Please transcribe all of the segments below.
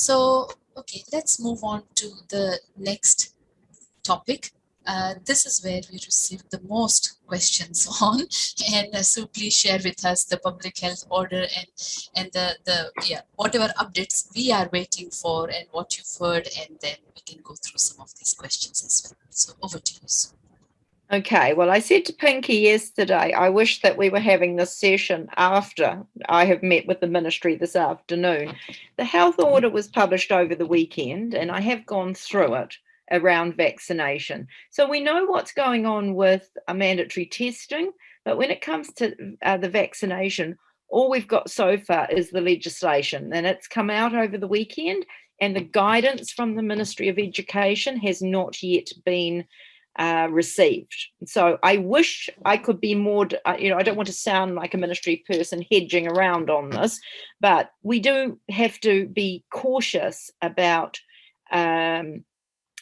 So, okay, let's move on to the next topic. This is where we received the most questions on, and so please share with us the public health order and the whatever updates we are waiting for and what you've heard, and then we can go through some of these questions as well. So over to you, Sue. Okay, well, I said to Pinky yesterday, I wish that we were having this session after I have met with the ministry this afternoon. The health order was published over the weekend, and I have gone through it around vaccination. So we know what's going on with mandatory testing, but when it comes to the vaccination, all we've got so far is the legislation, and it's come out over the weekend, and the guidance from the Ministry of Education has not yet been received. So I wish I could be more, I don't want to sound like a ministry person hedging around on this, but we do have to be cautious about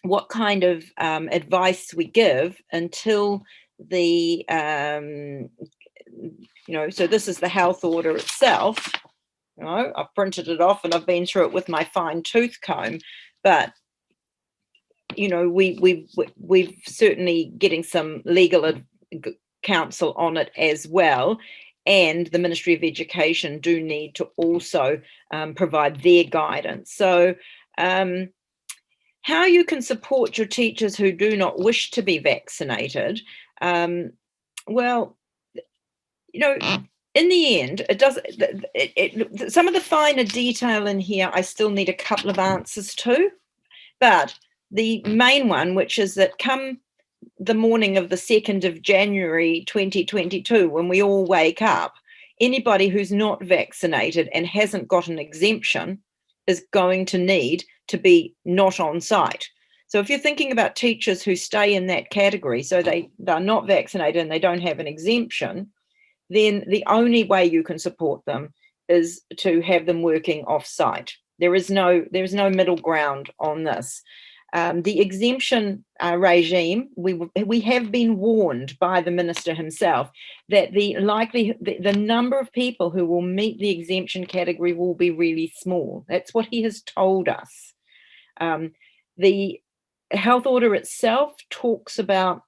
what kind of advice we give until the, so this is the health order itself. I've printed it off and I've been through it with my fine tooth comb, but we've certainly getting some legal counsel on it as well, and the Ministry of Education do need to also provide their guidance. So how you can support your teachers who do not wish to be vaccinated, well, in the end, some of the finer detail in here I still need a couple of answers to, but the main one, which is that come the morning of the 2nd of January 2022, when we all wake up, anybody who's not vaccinated and hasn't got an exemption is going to need to be not on site. So if you're thinking about teachers who stay in that category, so they're not vaccinated and they don't have an exemption, then the only way you can support them is to have them working off site. There is no middle ground on this. The exemption regime, we have been warned by the minister himself that the number of people who will meet the exemption category will be really small. That's what he has told us. The health order itself talks about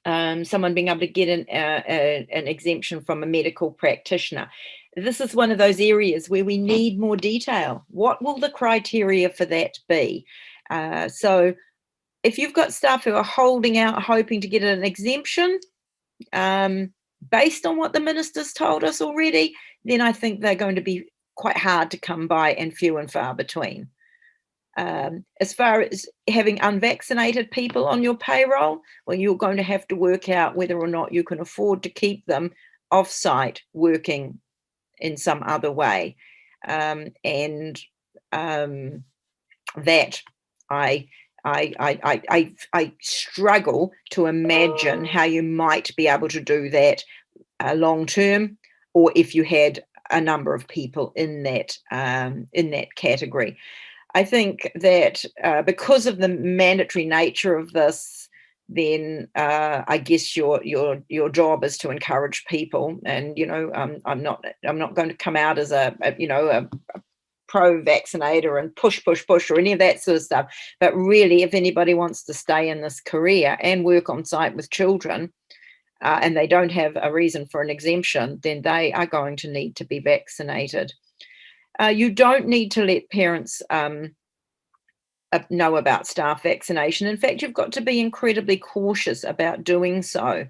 someone being able to get an exemption from a medical practitioner. This is one of those areas where we need more detail. What will the criteria for that be? So if you've got staff who are holding out, hoping to get an exemption, based on what the minister's told us already, then I think they're going to be quite hard to come by and few and far between. As far as having unvaccinated people on your payroll, well, you're going to have to work out whether or not you can afford to keep them off-site working in some other way. That I struggle to imagine how you might be able to do that long term, or if you had a number of people in that category. I think that because of the mandatory nature of this, then I guess your job is to encourage people. And I'm not going to come out as a pro-vaccinator and push or any of that sort of stuff. But really, if anybody wants to stay in this career and work on site with children, and they don't have a reason for an exemption, then they are going to need to be vaccinated. You don't need to let parents know about staff vaccination. In fact, you've got to be incredibly cautious about doing so.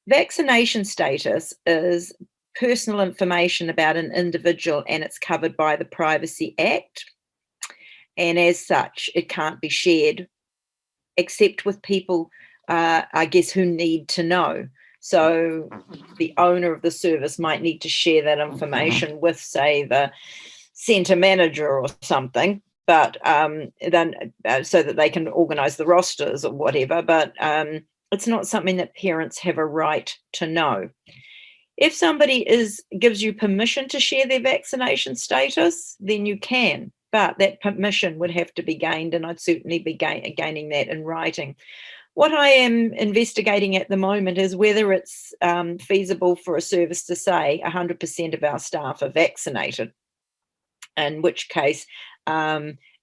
Vaccination status is personal information about an individual, and it's covered by the Privacy Act. And as such, it can't be shared except with people, I guess, who need to know. So the owner of the service might need to share that information with, say, the centre manager or something, but then so that they can organise the rosters or whatever. But it's not something that parents have a right to know. If somebody gives you permission to share their vaccination status, then you can, but that permission would have to be gained, and I'd certainly be gaining that in writing. What I am investigating at the moment is whether it's feasible for a service to say 100% of our staff are vaccinated. in which case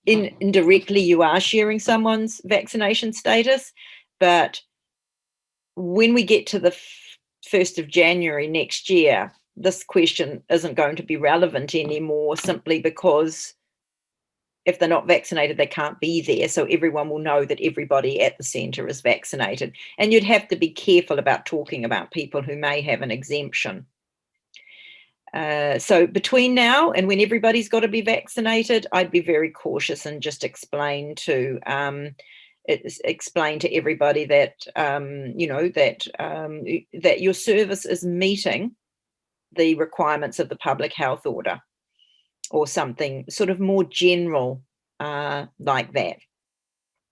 indirectly you are sharing someone's vaccination status. But when we get to the 1st of January next year, this question isn't going to be relevant anymore, simply because if they're not vaccinated, they can't be there. So everyone will know that everybody at the centre is vaccinated. And you'd have to be careful about talking about people who may have an exemption. So between now and when everybody's got to be vaccinated, I'd be very cautious and just explain to everybody that that your service is meeting the requirements of the public health order, or something sort of more general like that,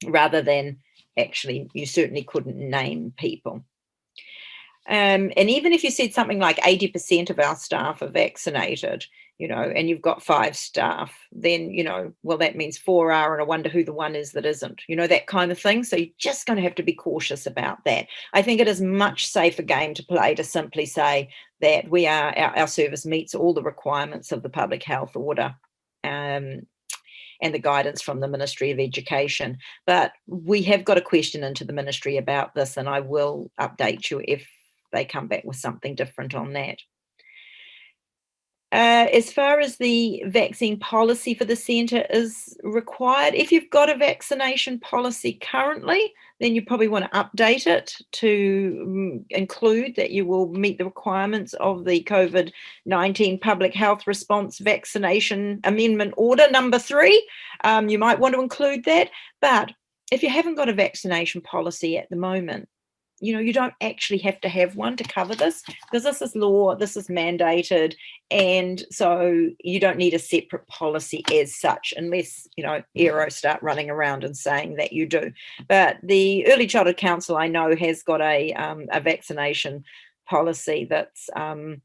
rather than actually, you certainly couldn't name people. And even if you said something like 80% of our staff are vaccinated, and you've got 5 staff, then, well, that means 4 are, and I wonder who the one is that isn't, that kind of thing. So you're just going to have to be cautious about that. I think it is much safer game to play to simply say that our service meets all the requirements of the public health order and the guidance from the Ministry of Education. But we have got a question into the Ministry about this, and I will update you if they come back with something different on that. As far as the vaccine policy for the centre is required, if you've got a vaccination policy currently, then you probably want to update it to include that you will meet the requirements of the COVID-19 Public Health Response Vaccination Amendment Order number 3. You might want to include that. But if you haven't got a vaccination policy at the moment, you don't actually have to have one to cover this, because this is law, this is mandated, and so you don't need a separate policy as such, unless, Aero start running around and saying that you do. But the Early Childhood Council, I know, has got a vaccination policy that's on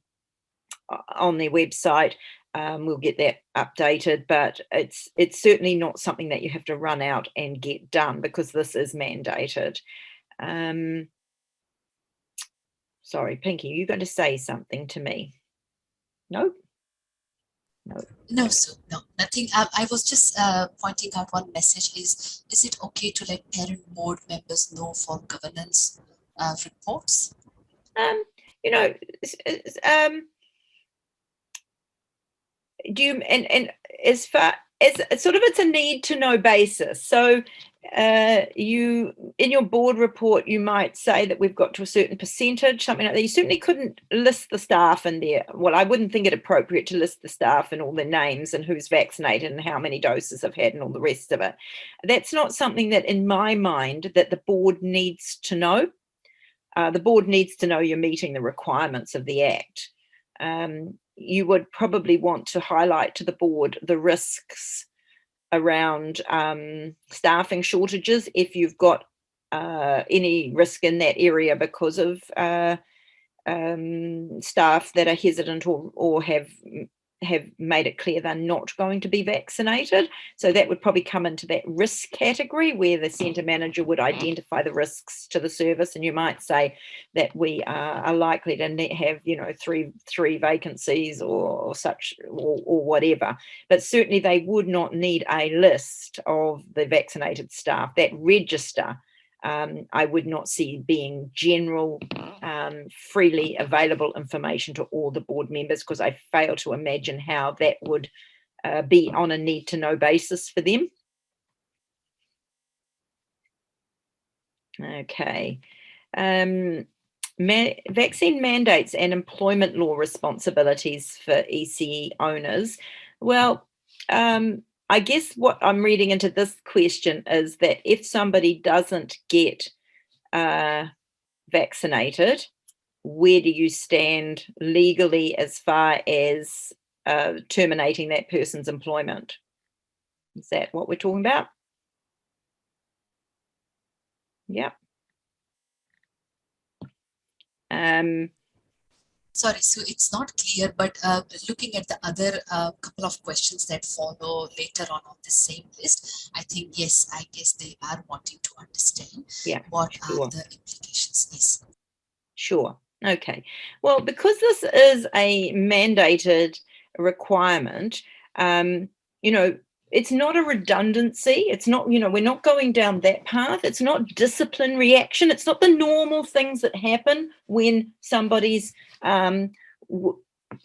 their website. We'll get that updated, but it's certainly not something that you have to run out and get done, because this is mandated. Sorry, Pinky, you're going to say something to me? No? No, Sue, no, nothing. I was just pointing out one message is it okay to let parent board members know for governance reports? Do you, and as far as sort of, it's a need to know basis. So you, in your board report, you might say that we've got to a certain percentage, something like that. You certainly couldn't list the staff in there. Well, I wouldn't think it appropriate to list the staff and all their names and who's vaccinated and how many doses they've had and all the rest of it. That's not something that, in my mind, that the board needs to know. The board needs to know you're meeting the requirements of the Act. You would probably want to highlight to the board the risks around staffing shortages, if you've got any risk in that area because of staff that are hesitant or have made it clear they're not going to be vaccinated. So that would probably come into that risk category, where the centre manager would identify the risks to the service, and you might say that we are likely to have, three vacancies or such, or whatever. But certainly they would not need a list of the vaccinated staff. That register, I would not see being general, freely available information to all the board members, because I fail to imagine how that would be on a need-to-know basis for them. Okay. Vaccine mandates and employment law responsibilities for ECE owners. Well, I guess what I'm reading into this question is that if somebody doesn't get vaccinated, where do you stand legally as far as terminating that person's employment? Is that what we're talking about? Yeah. Sorry, Sue, it's not clear, but looking at the other couple of questions that follow later on the same list, I think, yes, I guess they are wanting to understand what are the implications. Yes. Sure. Okay. Well, because this is a mandated requirement, You know, it's not a redundancy. It's not, you know, we're not going down that path. It's not disciplinary action. It's not the normal things that happen when somebody's, you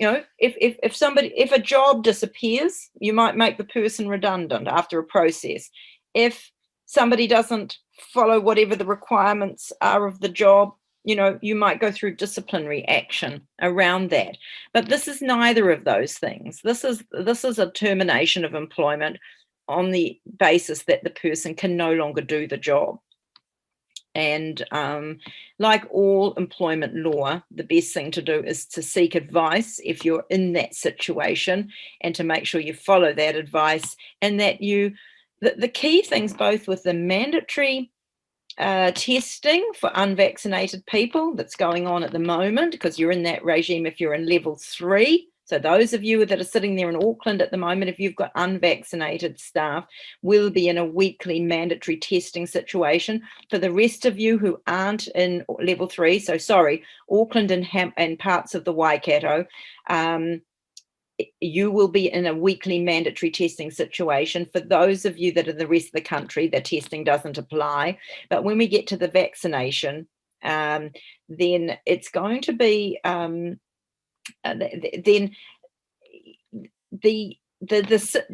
know, if a job disappears, you might make the person redundant after a process. If somebody doesn't follow whatever the requirements are of the job, you know, you might go through disciplinary action around that. But this is neither of those things. This is a termination of employment on the basis that the person can no longer do the job. And like all employment law, the best thing to do is to seek advice if you're in that situation, and to make sure you follow that advice, and that the key things, both with the mandatory testing for unvaccinated people that's going on at the moment, because you're in that regime if you're in level 3. So those of you that are sitting there in Auckland at the moment, if you've got unvaccinated staff, will be in a weekly mandatory testing situation. For the rest of you who aren't in level 3, so sorry, Auckland and parts of the Waikato, you will be in a weekly mandatory testing situation. For those of you that are in the rest of the country, the testing doesn't apply. But when we get to the vaccination, then it's going to be then the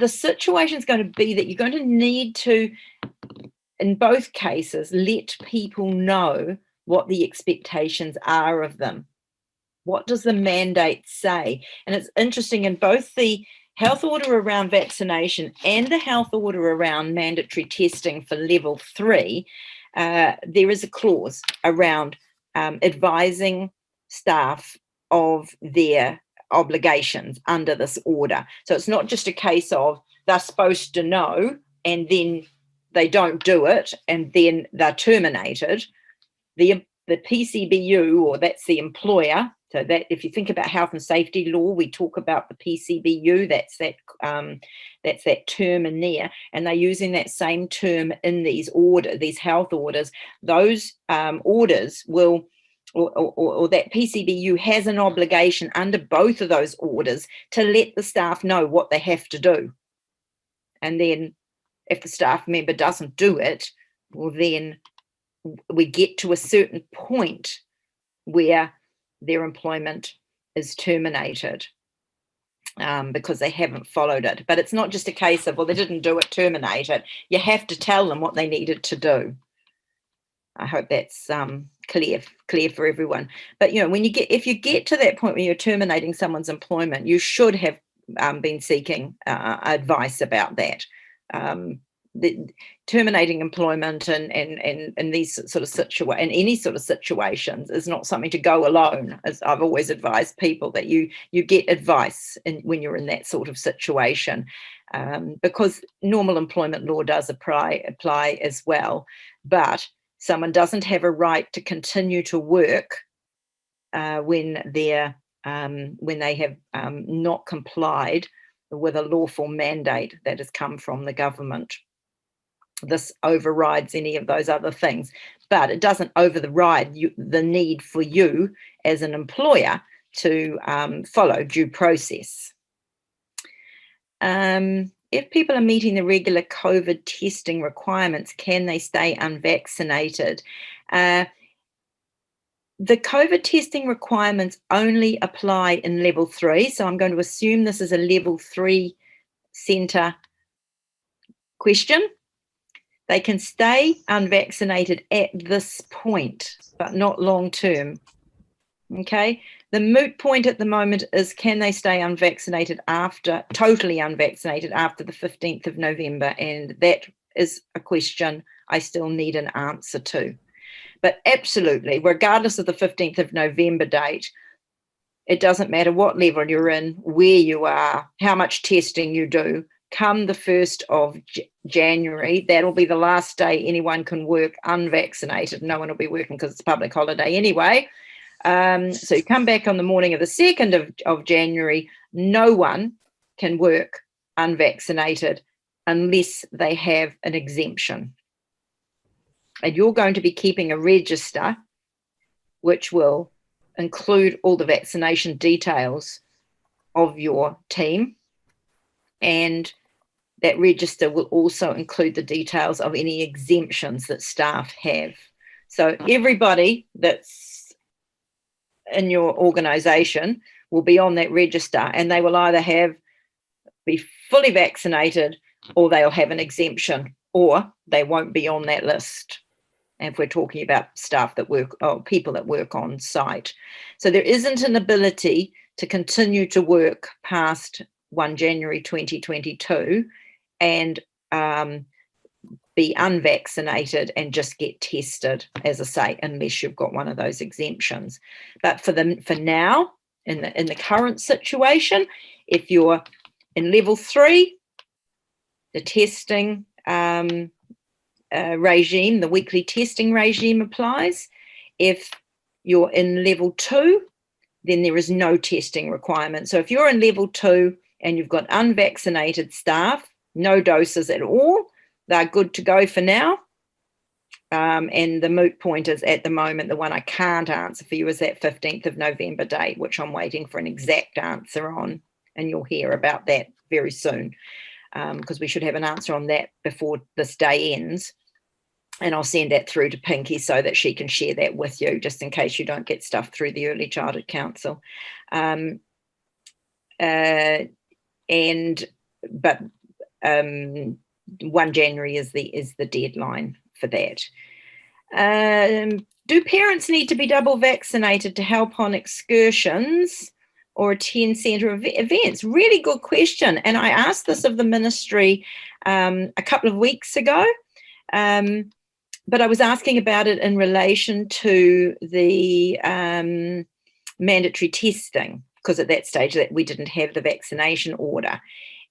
situation is going to be that you're going to need to, in both cases, let people know what the expectations are of them. What does the mandate say? And it's interesting, in both the health order around vaccination and the health order around mandatory testing for level 3, there is a clause around advising staff of their obligations under this order. So it's not just a case of they're supposed to know and then they don't do it and then they're terminated. The PCBU, or that's the employer, so that if you think about health and safety law, we talk about the PCBU, that's that term in there, and they're using that same term in these health orders. Those orders will, or that PCBU has an obligation under both of those orders to let the staff know what they have to do. And then if the staff member doesn't do it, well, then we get to a certain point where their employment is terminated because they haven't followed it. But it's not just a case of, well, they didn't do it, terminate it. You have to tell them what they needed to do. I hope that's clear for everyone. But, you know, if you get to that point where you're terminating someone's employment, you should have been seeking advice about that. Terminating employment and these sort of in any sort of situations is not something to go alone. As I've always advised people, that you get advice when you're in that sort of situation, because normal employment law does apply as well. But someone doesn't have a right to continue to work when they have not complied with a lawful mandate that has come from the government. This overrides any of those other things, but it doesn't override the need for you as an employer to follow due process. If people are meeting the regular COVID testing requirements, can they stay unvaccinated? The COVID testing requirements only apply in level 3, so I'm going to assume this is a level 3 centre question. They can stay unvaccinated at this point, but not long term. Okay. The moot point at the moment is, can they stay totally unvaccinated after the 15th of November? And that is a question I still need an answer to. But absolutely, regardless of the 15th of November date, it doesn't matter what level you're in, where you are, how much testing you do. Come the 1st of January, that'll be the last day anyone can work unvaccinated. No one will be working because it's a public holiday anyway. So you come back on the morning of the 2nd of January, no one can work unvaccinated unless they have an exemption. And you're going to be keeping a register which will include all the vaccination details of your team. and that register will also include the details of any exemptions that staff have. So everybody that's in your organisation will be on that register, and they will either be fully vaccinated, or they'll have an exemption, or they won't be on that list. And if we're talking about staff that work, or people that work on site. So there isn't an ability to continue to work past 1 January 2022 and be unvaccinated and just get tested, as I say, unless you've got one of those exemptions. But for now, in the current situation, if you're in level 3, the testing regime, the weekly testing regime applies. If you're in level 2, then there is no testing requirement. So if you're in level 2 and you've got unvaccinated staff, no doses at all, they're good to go for now. And the moot point is, at the moment, the one I can't answer for you is that 15th of November date, which I'm waiting for an exact answer on, and you'll hear about that very soon, because we should have an answer on that before this day ends. And I'll send that through to Pinky so that she can share that with you, just in case you don't get stuff through the Early Childhood Council. But 1 January is the deadline for that. Do parents need to be double vaccinated to help on excursions or attend centre events? Really good question. And I asked this of the ministry a couple of weeks ago, but I was asking about it in relation to the mandatory testing, because at that stage that we didn't have the vaccination order.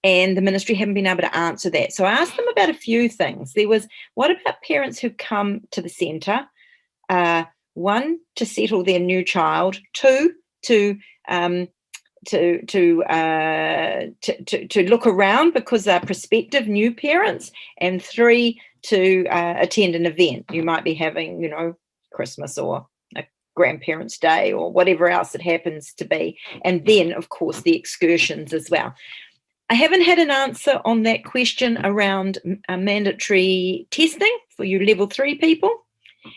And the ministry haven't been able to answer that. So I asked them about a few things. There was, what about parents who come to the centre? 1, to settle their new child. 2, to look around because they're prospective new parents. And 3, to attend an event. You might be having, Christmas or a grandparents' day or whatever else it happens to be. And then, of course, the excursions as well. I haven't had an answer on that question around mandatory testing for you level 3 people.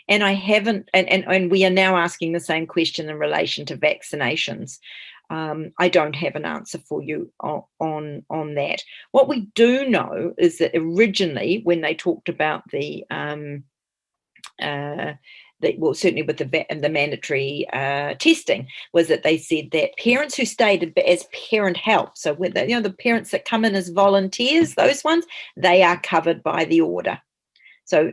And I haven't, and we are now asking the same question in relation to vaccinations. I don't have an answer for you on that. What we do know is that originally, when they talked about certainly with the mandatory testing, was that they said that parents who stayed as parent help, so with the parents that come in as volunteers, those ones, they are covered by the order. So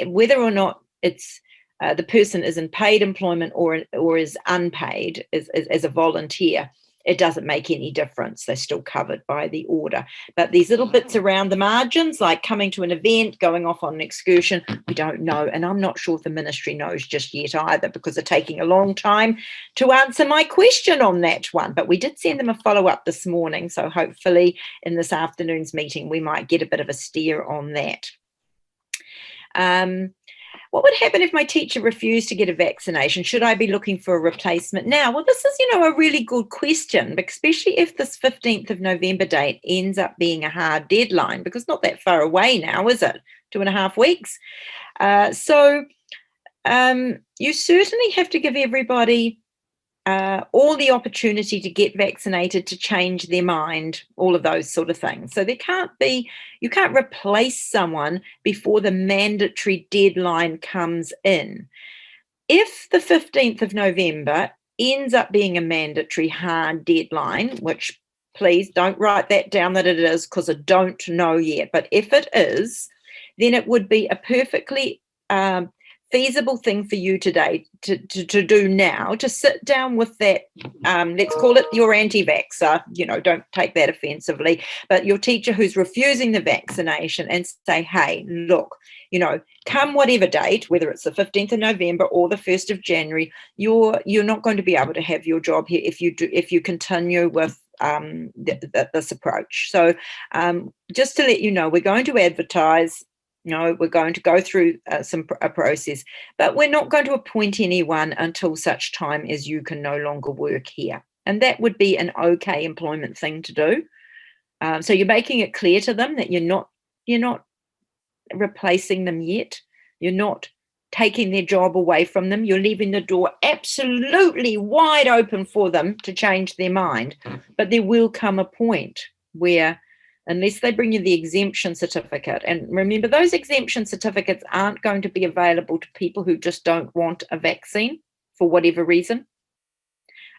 whether or not it's the person is in paid employment or is unpaid as a volunteer, it doesn't make any difference. They're still covered by the order. But these little bits around the margins, like coming to an event, going off on an excursion, we don't know. And I'm not sure if the ministry knows just yet either, because they're taking a long time to answer my question on that one. But we did send them a follow-up this morning. So hopefully in this afternoon's meeting, we might get a bit of a steer on that. What would happen if my teacher refused to get a vaccination? Should I be looking for a replacement now? Well, this is, a really good question, especially if this 15th of November date ends up being a hard deadline, because not that far away now, is it? 2.5 weeks. So you certainly have to give everybody all the opportunity to get vaccinated, to change their mind, all of those sort of things. So you can't replace someone before the mandatory deadline comes in. If the 15th of November ends up being a mandatory hard deadline, which please don't write that down that it is, because I don't know yet, but if it is, then it would be a perfectly feasible thing for you today to do now, to sit down with that, let's call it your anti-vaxxer, don't take that offensively, but your teacher who's refusing the vaccination, and say, hey, look, come whatever date, whether it's the 15th of November or the 1st of January, you're not going to be able to have your job here if you continue with this approach. So just to let you know, we're going to advertise. We're going to go through a process, but we're not going to appoint anyone until such time as you can no longer work here. And that would be an okay employment thing to do. So you're making it clear to them that you're not replacing them yet. You're not taking their job away from them. You're leaving the door absolutely wide open for them to change their mind. But there will come a point where, unless they bring you the exemption certificate, and remember, those exemption certificates aren't going to be available to people who just don't want a vaccine for whatever reason.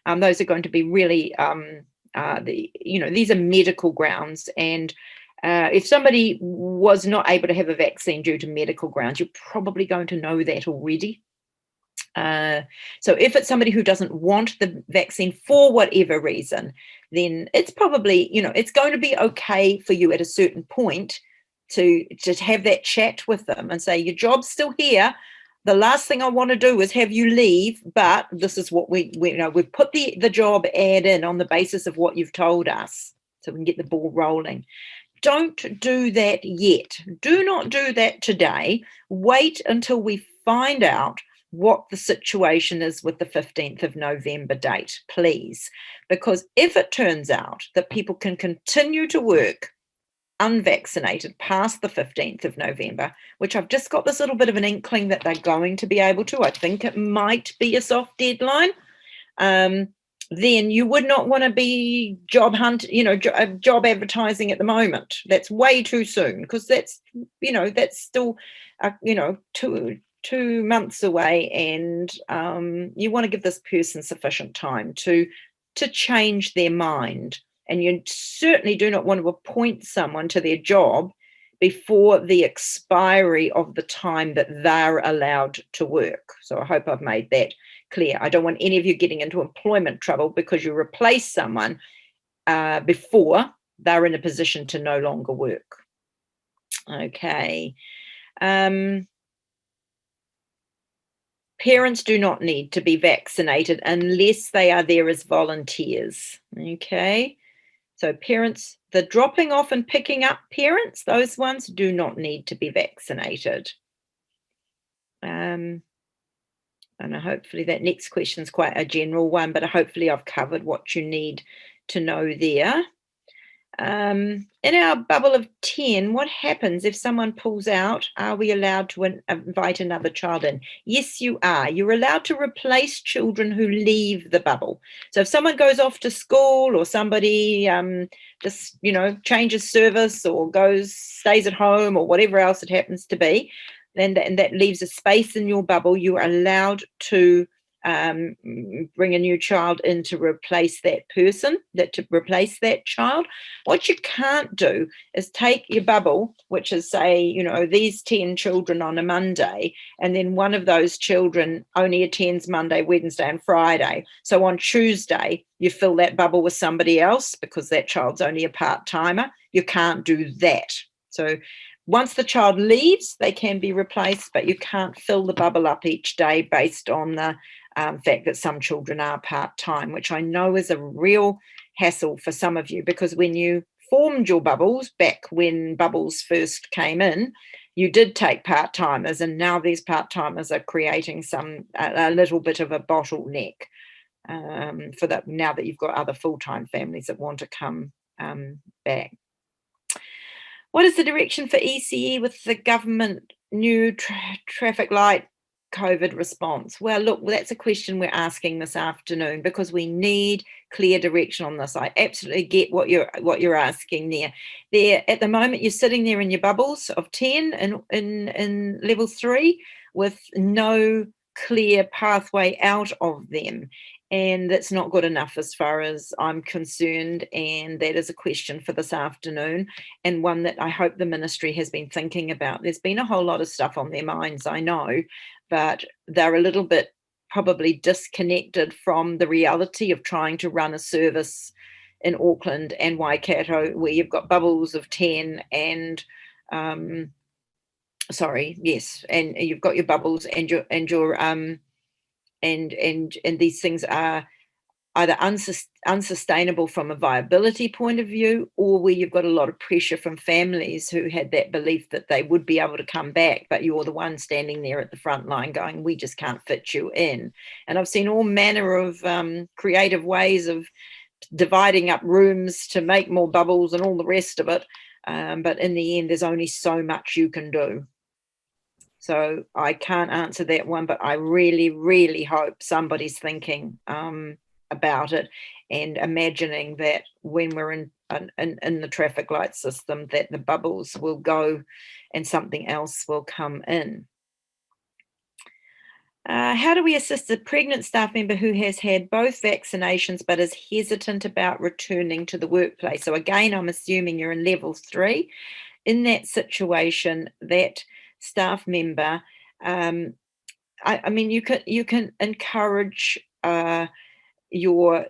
Those are going to be really, these are medical grounds. And if somebody was not able to have a vaccine due to medical grounds, you're probably going to know that already. So if it's somebody who doesn't want the vaccine for whatever reason, then it's probably, it's going to be okay for you at a certain point to have that chat with them and say, your job's still here. The last thing I want to do is have you leave, but this is what we've put the job ad in on the basis of what you've told us, so we can get the ball rolling. Don't do that yet. Do not do that today. Wait until we find out what the situation is with the 15th of November date, please. Because if it turns out that people can continue to work unvaccinated past the 15th of November, which I've just got this little bit of an inkling that they're going to be able to, I think it might be a soft deadline, then you would not want to be job advertising at the moment. That's way too soon, because that's still, 2 months away, and you want to give this person sufficient time to change their mind. And you certainly do not want to appoint someone to their job before the expiry of the time that they're allowed to work. So I hope I've made that clear. I don't want any of you getting into employment trouble because you replace someone before they're in a position to no longer work. Okay. Parents do not need to be vaccinated unless they are there as volunteers. Okay. So parents, the dropping off and picking up parents, those ones do not need to be vaccinated. And hopefully that next question is quite a general one, but hopefully I've covered what you need to know there. In our bubble of 10, what happens if someone pulls out? Are we allowed to invite another child in? Yes, you are. You're allowed to replace children who leave the bubble. So if someone goes off to school, or somebody just changes service, or stays at home, or whatever else it happens to be, then that leaves a space in your bubble, you are allowed to bring a new child in to replace that person, to replace that child. What you can't do is take your bubble, which is, say, these 10 children on a Monday, and then one of those children only attends Monday, Wednesday, and Friday. So on Tuesday, you fill that bubble with somebody else because that child's only a part-timer. You can't do that. So once the child leaves, they can be replaced, but you can't fill the bubble up each day based on the fact that some children are part-time, which I know is a real hassle for some of you, because when you formed your bubbles back when bubbles first came in, you did take part-timers, and now these part-timers are creating a little bit of a bottleneck for that, now that you've got other full-time families that want to come back. What is the direction for ECE with the government new traffic light COVID response? Well, look, that's a question we're asking this afternoon, because we need clear direction on this. I absolutely get what you're asking there. At the moment, you're sitting there in your bubbles of 10 in level 3 with no clear pathway out of them. And that's not good enough as far as I'm concerned. And that is a question for this afternoon, and one that I hope the ministry has been thinking about. There's been a whole lot of stuff on their minds, I know, but they're a little bit probably disconnected from the reality of trying to run a service in Auckland and Waikato where you've got bubbles of 10 and and you've got your bubbles and your and these things are either unsustainable from a viability point of view, or where you've got a lot of pressure from families who had that belief that they would be able to come back, but you're the one standing there at the front line going, we just can't fit you in. And I've seen all manner of creative ways of dividing up rooms to make more bubbles and all the rest of it. But in the end, there's only so much you can do. So I can't answer that one, but I really, really hope somebody's thinking about it and imagining that when we're in the traffic light system, that the bubbles will go and something else will come in. How do we assist a pregnant staff member who has had both vaccinations but is hesitant about returning to the workplace? So again, I'm assuming you're in level 3. In that situation, that staff member, I mean, you can encourage your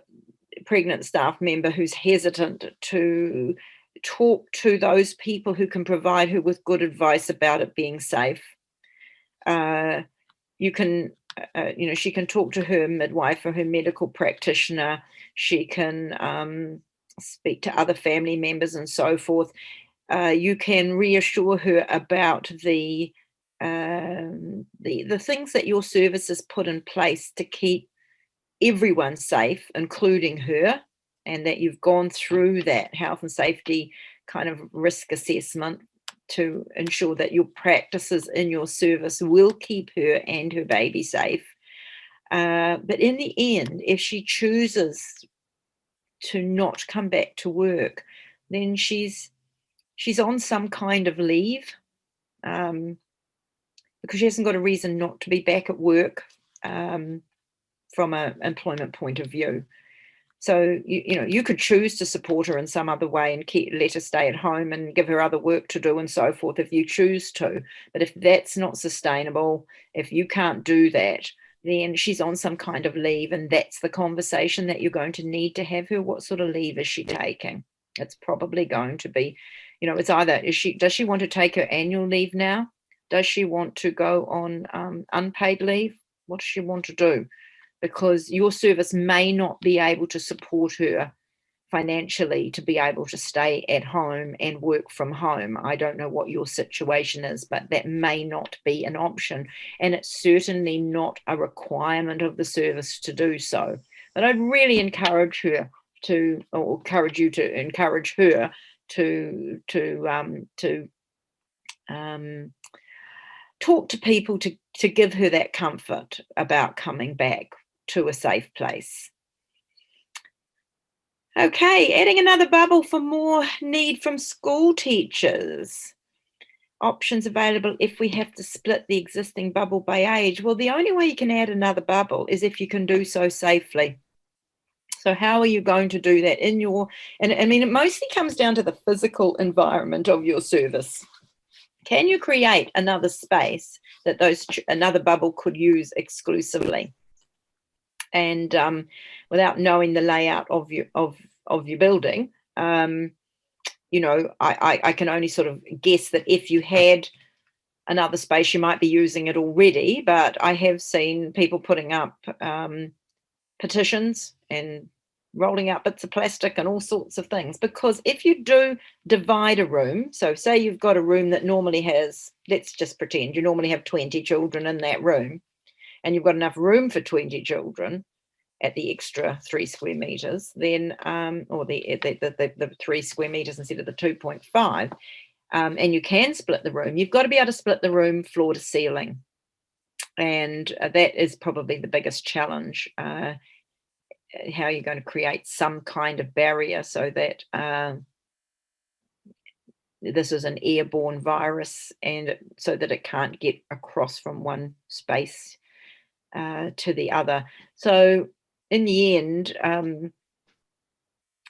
pregnant staff member who's hesitant to talk to those people who can provide her with good advice about it being safe. You can, she can talk to her midwife or her medical practitioner. She can speak to other family members and so forth. You can reassure her about the things that your service has put in place to keep everyone safe, including her, and that you've gone through that health and safety kind of risk assessment to ensure that your practices in your service will keep her and her baby safe. But in the end, if she chooses to not come back to work, then she's on some kind of leave, because she hasn't got a reason not to be back at work from an employment point of view. So you could choose to support her in some other way and let her stay at home and give her other work to do and so forth if you choose to. But if that's not sustainable, if you can't do that, then she's on some kind of leave, and that's the conversation that you're going to need to have her. What sort of leave is she taking? It's probably going to be, it's either does she want to take her annual leave now? Does she want to go on unpaid leave? What does she want to do? Because your service may not be able to support her financially to be able to stay at home and work from home. I don't know what your situation is, but that may not be an option. And it's certainly not a requirement of the service to do so. But I'd really encourage her to, or encourage you to encourage her to talk to people to give her that comfort about coming back to a safe place. Okay, adding another bubble for more need from school teachers. Options available if we have to split the existing bubble by age. Well, the only way you can add another bubble is if you can do so safely. So how are you going to do that in your, and I mean, it mostly comes down to the physical environment of your service. Can you create another space that another bubble could use exclusively? And without knowing the layout of your building, I can only sort of guess that if you had another space, you might be using it already. But I have seen people putting up petitions and rolling out bits of plastic and all sorts of things. Because if you do divide a room, so say you've got a room that normally has, let's just pretend you normally have 20 children in that room, and you've got enough room for 20 children at the extra 3 square meters, then, or the 3 square meters instead of the 2.5, and you can split the room, you've got to be able to split the room floor to ceiling. And that is probably the biggest challenge, how you're going to create some kind of barrier so that this is an airborne virus, and so that it can't get across from one space to the other. So in the end,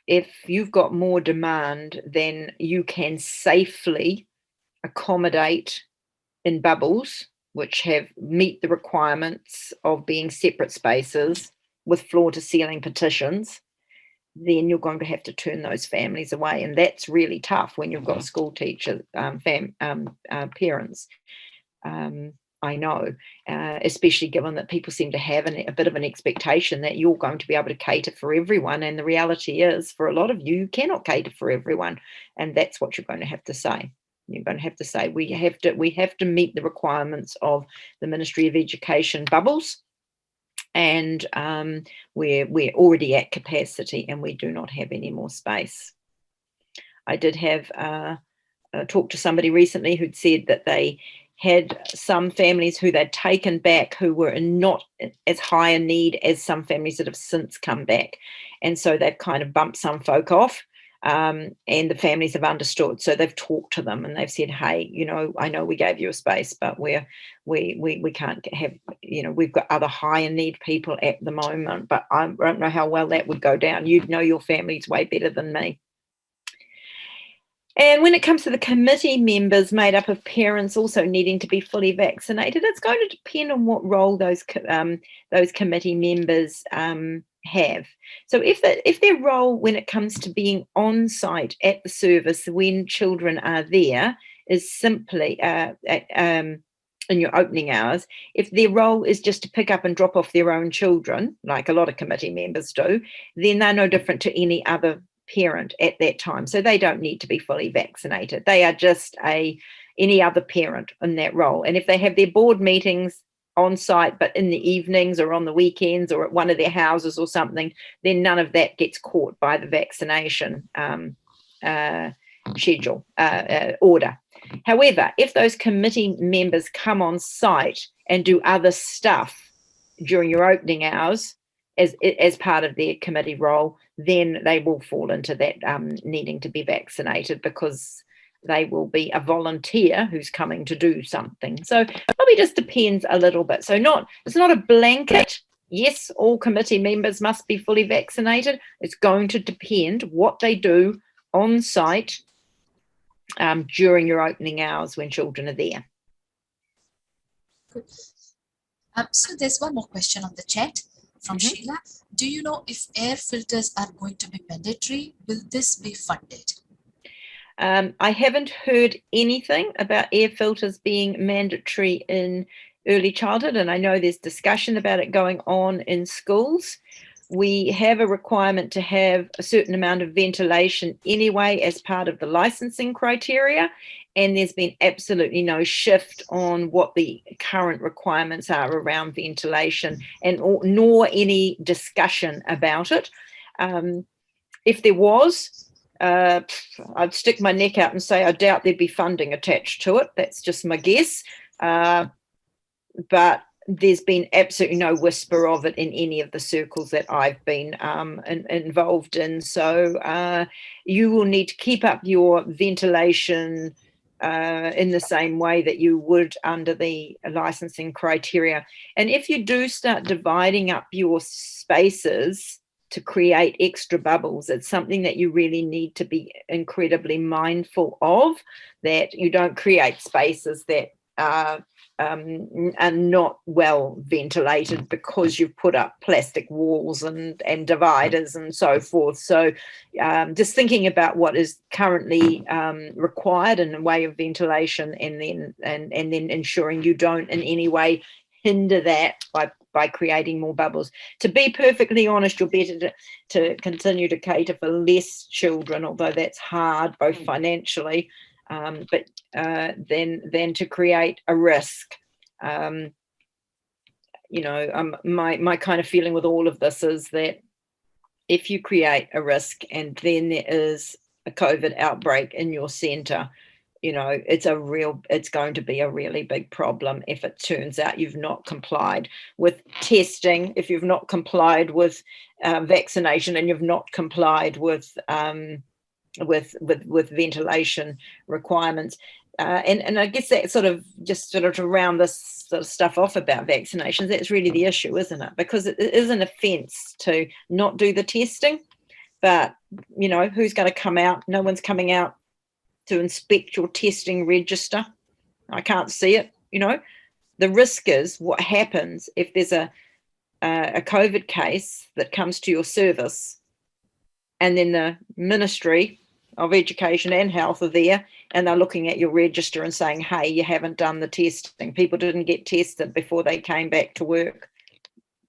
if you've got more demand, then you can safely accommodate in bubbles, which meet the requirements of being separate spaces with floor to ceiling partitions. Then you're going to have to turn those families away, and that's really tough when you've got school teachers, parents. I know, especially given that people seem to have a bit of an expectation that you're going to be able to cater for everyone, and the reality is, for a lot of you, you cannot cater for everyone, and that's what you're going to have to say. You're going to have to say we have to meet the requirements of the Ministry of Education bubbles, and we're already at capacity and we do not have any more space. I did have talked to somebody recently who'd said that they had some families who they'd taken back who were in not as high a need as some families that have since come back. And so they've kind of bumped some folk off, and the families have understood. So they've talked to them and they've said, hey, you know, I know we gave you a space, but we can't have, you know, we've got other higher need people at the moment, but I don't know how well that would go down. You'd know your families way better than me. And when it comes to the committee members made up of parents also needing to be fully vaccinated, it's going to depend on what role those committee members have. So if their role when it comes to being on site at the service when children are there is simply in your opening hours, if their role is just to pick up and drop off their own children, like a lot of committee members do, then they're no different to any other parent at that time. So they don't need to be fully vaccinated. They are just any other parent in that role. And if they have their board meetings on site, but in the evenings or on the weekends or at one of their houses or something, then none of that gets caught by the vaccination schedule order. However, if those committee members come on site and do other stuff during your opening hours as part of their committee role, then they will fall into that needing to be vaccinated because they will be a volunteer who's coming to do something. So probably just depends a little bit. So it's not a blanket, yes, all committee members must be fully vaccinated. It's going to depend what they do on site during your opening hours when children are there. Good. So there's one more question on the chat from Sheila. Do you know if air filters are going to be mandatory? Will this be funded? I haven't heard anything about air filters being mandatory in early childhood, and I know there's discussion about it going on in schools. We have a requirement to have a certain amount of ventilation anyway as part of the licensing criteria, and there's been absolutely no shift on what the current requirements are around ventilation, and nor any discussion about it. If there was, I'd stick my neck out and say I doubt there'd be funding attached to it. That's just my guess. But there's been absolutely no whisper of it in any of the circles that I've been involved in. So you will need to keep up your ventilation in the same way that you would under the licensing criteria. And if you do start dividing up your spaces to create extra bubbles, it's something that you really need to be incredibly mindful of, that you don't create spaces that are not well ventilated because you've put up plastic walls and dividers and so forth. So just thinking about what is currently required in the way of ventilation, and then ensuring you don't in any way hinder that by creating more bubbles. To be perfectly honest, you're better to continue to cater for less children, although that's hard both financially, but then to create a risk. My kind of feeling with all of this is that if you create a risk and then there is a COVID outbreak in your centre, it's going to be a really big problem if it turns out you've not complied with testing, if you've not complied with vaccination, and you've not complied with ventilation requirements. And I guess that sort of to round this sort of stuff off about vaccinations, that's really the issue, isn't it? Because it is an offence to not do the testing, but who's going to come out? No one's coming out to inspect your testing register. I can't see it. The risk is what happens if there's a COVID case that comes to your service, and then the Ministry of Education and Health are there, and they're looking at your register and saying, hey, you haven't done the testing. People didn't get tested before they came back to work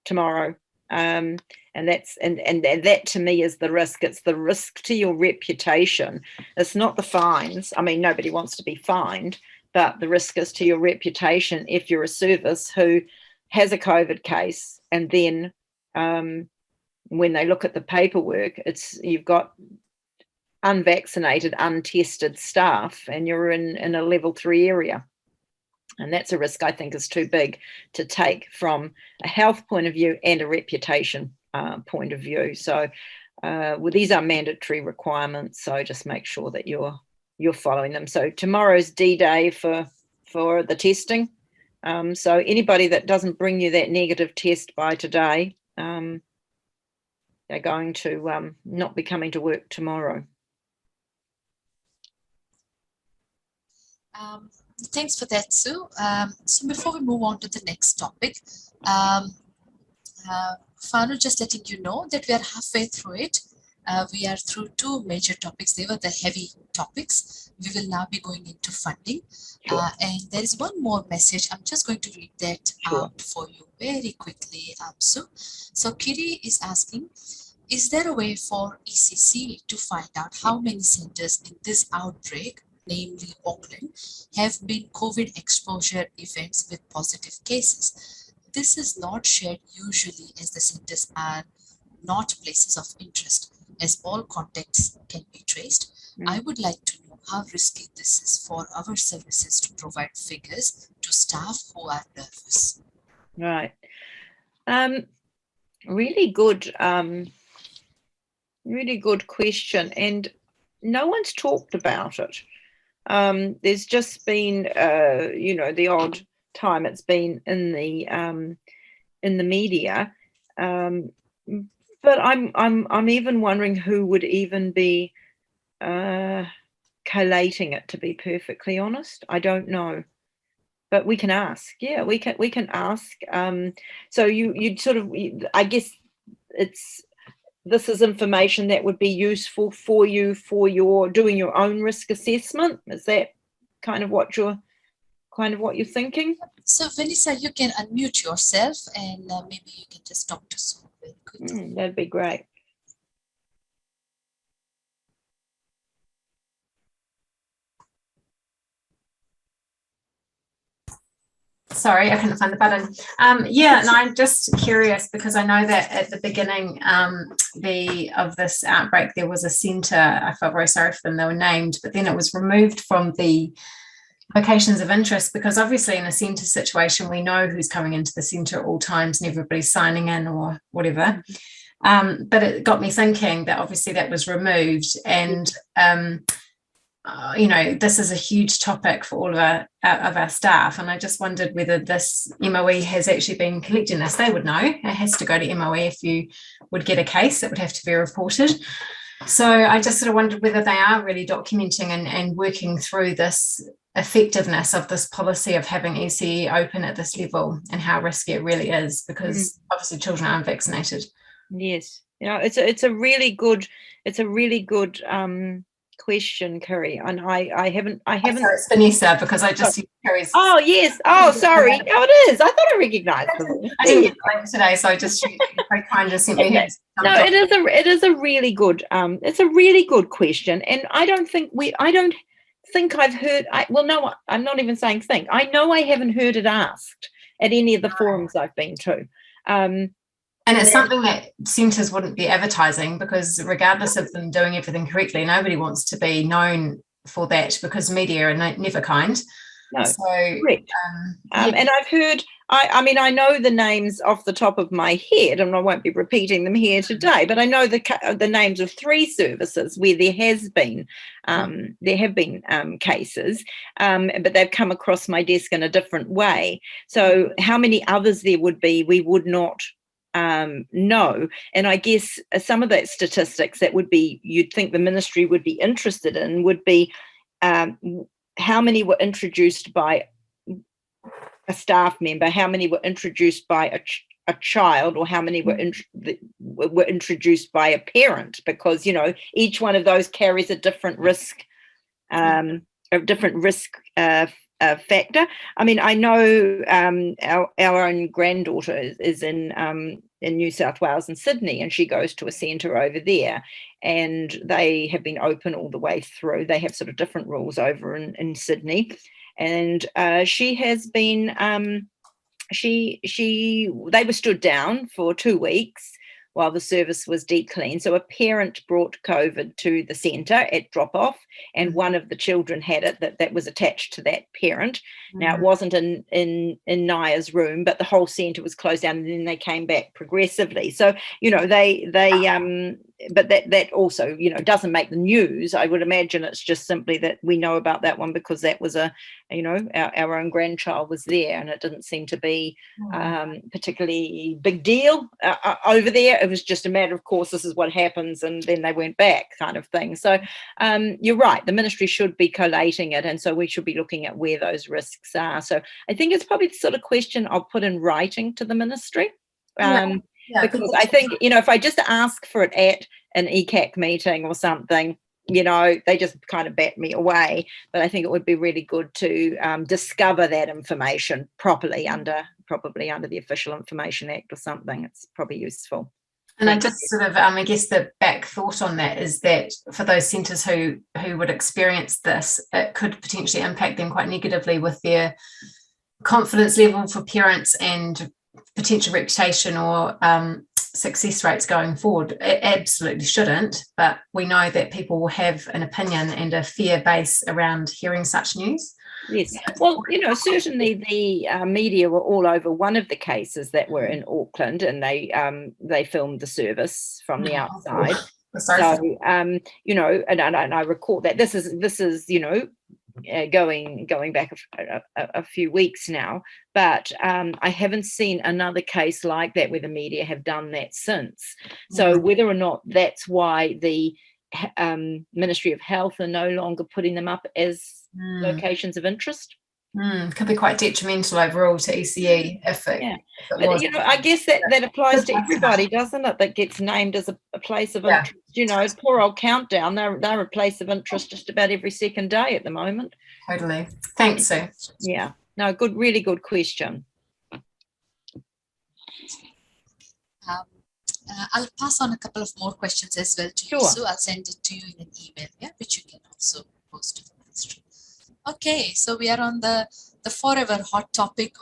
tomorrow. And that to me is the risk. It's the risk to your reputation. It's not the fines. I mean, nobody wants to be fined, but the risk is to your reputation if you're a service who has a COVID case, and then when they look at the paperwork, you've got unvaccinated, untested staff, and you're in a level 3 area. And that's a risk I think is too big to take from a health point of view and a reputation point of view. So well, these are mandatory requirements, so just make sure that you're following them. So tomorrow's D-Day for the testing. So anybody that doesn't bring you that negative test by today, they're going to not be coming to work tomorrow. Thanks for that, Sue. So before we move on to the next topic, Fanu, just letting you know that we are halfway through it. We are through 2 major topics. They were the heavy topics. We will now be going into funding. Sure. And there is one more message. I'm just going to read that out for you very quickly, Sue. So Kiri is asking, is there a way for ECC to find out how many centers in this outbreak, namely Auckland, have been COVID exposure events with positive cases? This is not shared usually as the centers are not places of interest, as all contacts can be traced. I would like to know how risky this is for our services to provide figures to staff who are nervous. Right. Really good question, and no one's talked about it. There's just been the odd time it's been in the media, but I'm even wondering who would even be collating it, to be perfectly honest. I don't know, but we can ask. Yeah, we can ask. So you'd sort of, I guess this is information that would be useful for you for your doing your own risk assessment. Is that kind of what you're thinking? So Vanessa, you can unmute yourself and maybe you can just talk to Sue very quickly. That'd be great. Sorry, I couldn't find the button. Yeah, and I'm just curious because I know that at the beginning of this outbreak, there was a centre. I felt very sorry for them, they were named, but then it was removed from the locations of interest because obviously in a centre situation, we know who's coming into the centre at all times and everybody's signing in or whatever. But it got me thinking that obviously that was removed, and this is a huge topic for all of our staff, and I just wondered whether this MOE has actually been collecting this. They would know. It has to go to MOE. If you would get a case, it would have to be reported. So I just sort of wondered whether they are really documenting and working through this effectiveness of this policy of having ECE open at this level and how risky it really is, because obviously children aren't vaccinated. Yes, it's a really good question, Kerry, and I haven't. Sorry, it's Vanessa, because I just see Kerry's. Oh yes. Oh, sorry. Oh, it is. I thought I recognised it. I didn't get the link today, so I just very kind of sent me. No, it is a really good. It's a really good question, and I don't think I've heard. No, I'm not even saying think. I know I haven't heard it asked at any of the forums I've been to. And it's something that centres wouldn't be advertising, because regardless of them doing everything correctly, nobody wants to be known for that, because media are never kind. No, so, correct. And I've heard, I know the names off the top of my head, and I won't be repeating them here today, but I know the names of 3 services where there have been cases, but they've come across my desk in a different way. So how many others there would be, we would not know. And I guess some of that statistics that would be, you'd think the ministry would be interested in, would be how many were introduced by a staff member, how many were introduced by a child, or how many were introduced by a parent, because each one of those carries a different risk, factor. I mean, I know our own granddaughter is in New South Wales and Sydney, and she goes to a centre over there, and they have been open all the way through. They have sort of different rules over in Sydney, and she has been they were stood down for 2 weeks while the service was deep clean. So a parent brought COVID to the centre at drop-off, and one of the children had it that was attached to that parent. Now, it wasn't in Naya's room, but the whole centre was closed down, and then they came back progressively. So, you know, but that also, you know, doesn't make the news. I would imagine it's just simply that we know about that one because that was our own grandchild was there, and it didn't seem to be particularly big deal over there. It was just a matter of course, this is what happens, and then they went back kind of thing. So you're right, the ministry should be collating it, and so we should be looking at where those risks are. So I think it's probably the sort of question I'll put in writing to the ministry. Because I think, you know, if I just ask for it at an ECAC meeting or something, you know, they just kind of bat me away. But I think it would be really good to discover that information properly probably under the Official Information Act or something. It's probably useful. And I just sort of, I guess the back thought on that is that for those centres who would experience this, it could potentially impact them quite negatively with their confidence level for parents and potential reputation or success rates going forward. It absolutely shouldn't, but we know that people will have an opinion and a fear base around hearing such news. Yes, well, you know, certainly the media were all over one of the cases that were in Auckland, and they filmed the service from the outside. So, you know, and I recall that this is you know, going back a few weeks now, but I haven't seen another case like that where the media have done that since. So whether or not that's why the Ministry of Health are no longer putting them up as locations of interest. Could be quite detrimental overall to ECE if it was. You know, I guess that applies to everybody, doesn't it? That gets named as a place of interest. You know, poor old Countdown, they're a place of interest just about every second day at the moment. Totally. Thanks, Sue. Yeah. No, really good question. I'll pass on a couple of more questions as well to you. So I'll send it to you in an email, which you can also post to the ministry. Okay, so we are on the forever hot topic